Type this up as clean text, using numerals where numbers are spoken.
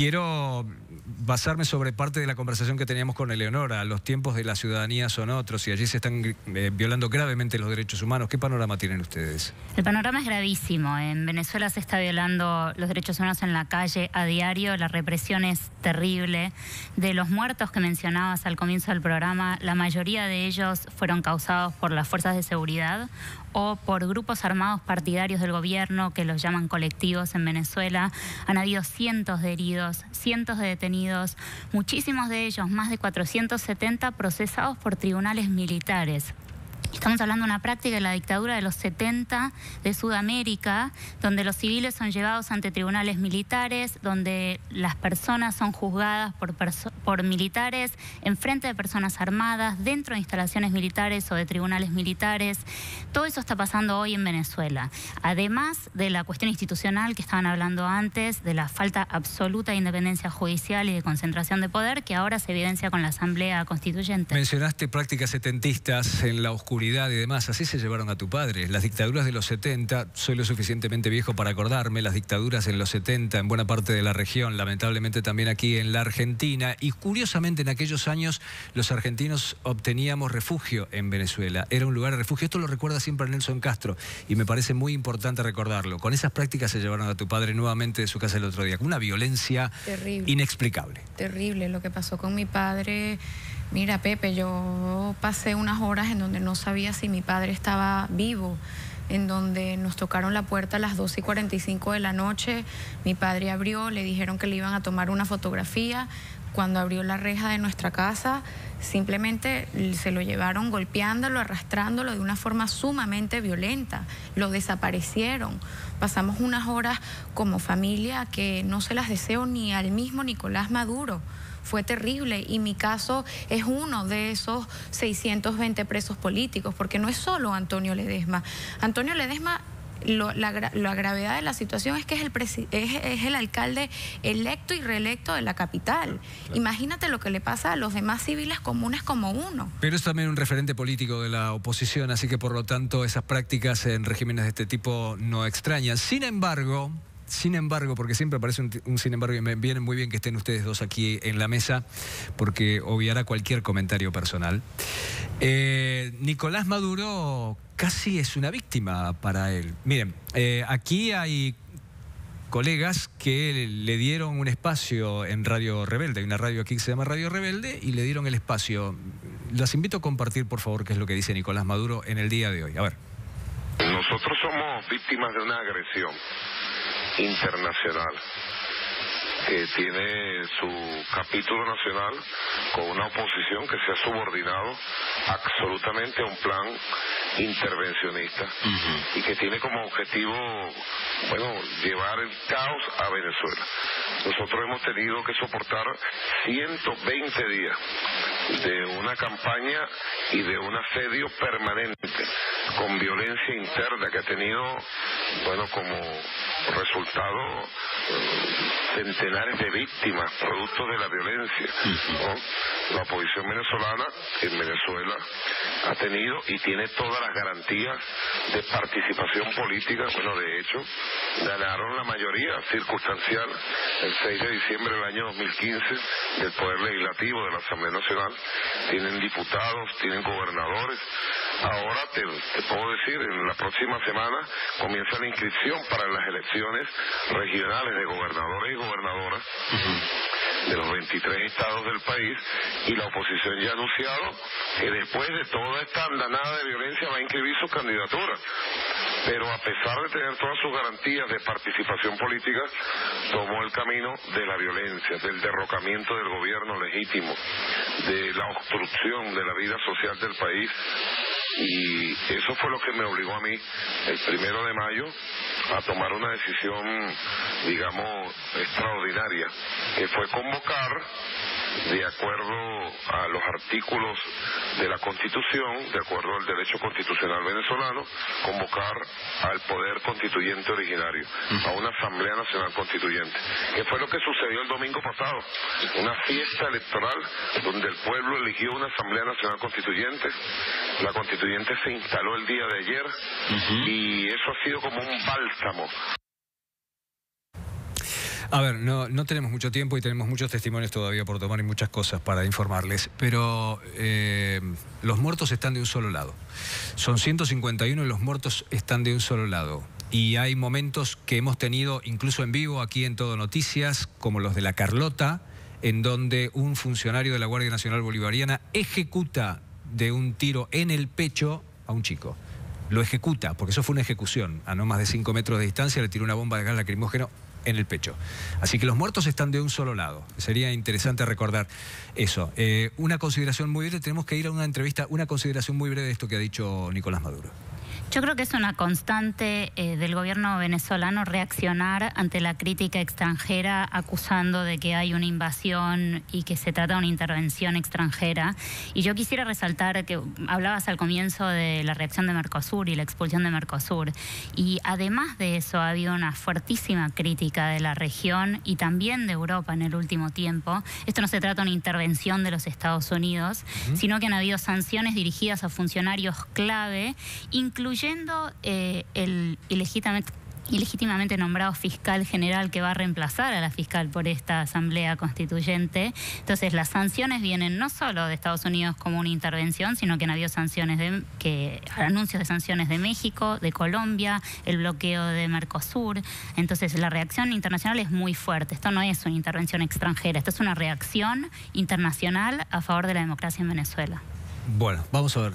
quiero basarme sobre parte de la conversación que teníamos con Eleonora. Los tiempos de la ciudadanía son otros y allí se están violando gravemente los derechos humanos. ¿Qué panorama tienen ustedes? El panorama es gravísimo. En Venezuela se está violando los derechos humanos en la calle a diario. La represión es terrible. De los muertos que mencionabas al comienzo del programa, la mayoría de ellos fueron causados por las fuerzas de seguridad o por grupos armados partidarios del gobierno que los llaman colectivos en Venezuela. Han habido cientos de heridos, cientos de detenidos, muchísimos de ellos, más de 470, procesados por tribunales militares. Estamos hablando de una práctica de la dictadura de los 70 de Sudamérica, donde los civiles son llevados ante tribunales militares, donde las personas son juzgadas por militares en frente de personas armadas, dentro de instalaciones militares o de tribunales militares. Todo eso está pasando hoy en Venezuela. Además de la cuestión institucional que estaban hablando antes, de la falta absoluta de independencia judicial y de concentración de poder, que ahora se evidencia con la Asamblea Constituyente. Mencionaste prácticas setentistas en la oscuridad y demás, así se llevaron a tu padre. Las dictaduras de los 70, soy lo suficientemente viejo para acordarme, las dictaduras en los 70 en buena parte de la región, lamentablemente también aquí en la Argentina, y curiosamente en aquellos años los argentinos obteníamos refugio en Venezuela, era un lugar de refugio. Esto lo recuerda siempre Nelson Castro y me parece muy importante recordarlo. Con esas prácticas se llevaron a tu padre nuevamente de su casa el otro día, con una violencia terrible, inexplicable. Terrible lo que pasó con mi padre. Mira, Pepe, yo pasé unas horas en donde no sabía si mi padre estaba vivo, en donde nos tocaron la puerta a las 2:45 de la noche. Mi padre abrió, le dijeron que le iban a tomar una fotografía. Cuando abrió la reja de nuestra casa, simplemente se lo llevaron golpeándolo, arrastrándolo de una forma sumamente violenta. Lo desaparecieron. Pasamos unas horas como familia que no se las deseo ni al mismo Nicolás Maduro. Fue terrible y mi caso es uno de esos 620 presos políticos, porque no es solo Antonio Ledesma. Antonio Ledesma, la gravedad de la situación es que es el alcalde electo y reelecto de la capital. Claro. Imagínate lo que le pasa a los demás civiles comunes como uno. Pero es también un referente político de la oposición, así que por lo tanto esas prácticas en regímenes de este tipo no extrañan. Sin embargo, porque siempre aparece un sin embargo, y me viene muy bien que estén ustedes dos aquí en la mesa, porque obviará cualquier comentario personal. Nicolás Maduro casi es una víctima para él. Miren, aquí hay colegas que le dieron un espacio en Radio Rebelde. Hay una radio aquí que se llama Radio Rebelde y le dieron el espacio. Las invito a compartir, por favor, qué es lo que dice Nicolás Maduro en el día de hoy. A ver. Nosotros somos víctimas de una agresión internacional que tiene su capítulo nacional con una oposición que se ha subordinado absolutamente a un plan intervencionista y que tiene como objetivo, llevar el caos a Venezuela. Nosotros hemos tenido que soportar 120 días de una campaña y de un asedio permanente con violencia interna que ha tenido, como resultado centenares de víctimas producto de la violencia, ¿no? La oposición venezolana en Venezuela ha tenido y tiene todas las garantías de participación política. De hecho, ganaron la mayoría circunstancial el 6 de diciembre del año 2015 del Poder Legislativo de la Asamblea Nacional. Tienen diputados, tienen gobernadores. Ahora te puedo decir, en la próxima semana comienza la inscripción para las elecciones regionales de gobernadores y gobernadoras de los 23 estados del país, y la oposición ya ha anunciado que después de toda esta andanada de violencia va a inscribir su candidatura. Pero a pesar de tener todas sus garantías de participación política, tomó el camino de la violencia, del derrocamiento del gobierno legítimo, de la obstrucción de la vida social del país. Y eso fue lo que me obligó a mí, el 1 de mayo, a tomar una decisión, extraordinaria, que fue convocar, de acuerdo a los artículos de la Constitución, de acuerdo al derecho constitucional venezolano, convocar al Poder Constituyente originario, a una Asamblea Nacional Constituyente, que fue lo que sucedió el domingo pasado, una fiesta electoral donde el pueblo eligió una Asamblea Nacional Constituyente. La Constituyente se instaló el día de ayer y eso ha sido como un bálsamo. A ver, no tenemos mucho tiempo y tenemos muchos testimonios todavía por tomar y muchas cosas para informarles, pero los muertos están de un solo lado. Son 151 y los muertos están de un solo lado. Y hay momentos que hemos tenido, incluso en vivo, aquí en Todo Noticias, como los de La Carlota, en donde un funcionario de la Guardia Nacional Bolivariana ejecuta de un tiro en el pecho a un chico. Lo ejecuta, porque eso fue una ejecución. A no más de 5 metros de distancia le tiró una bomba de gas lacrimógeno en el pecho. Así que los muertos están de un solo lado. Sería interesante recordar eso. Una consideración muy breve, tenemos que ir a una entrevista, una consideración muy breve de esto que ha dicho Nicolás Maduro. Yo creo que es una constante del gobierno venezolano reaccionar ante la crítica extranjera acusando de que hay una invasión y que se trata de una intervención extranjera. Y yo quisiera resaltar que hablabas al comienzo de la reacción de Mercosur y la expulsión de Mercosur. Y además de eso ha habido una fuertísima crítica de la región y también de Europa en el último tiempo. Esto no se trata de una intervención de los Estados Unidos, sino que han habido sanciones dirigidas a funcionarios clave, incluyendo el ilegítimamente nombrado fiscal general que va a reemplazar a la fiscal por esta asamblea constituyente. Entonces las sanciones vienen no solo de Estados Unidos como una intervención, sino que han habido anuncios de sanciones de México, de Colombia, el bloqueo de Mercosur. Entonces la reacción internacional es muy fuerte. Esto no es una intervención extranjera, esto es una reacción internacional a favor de la democracia en Venezuela. Bueno, vamos a ver.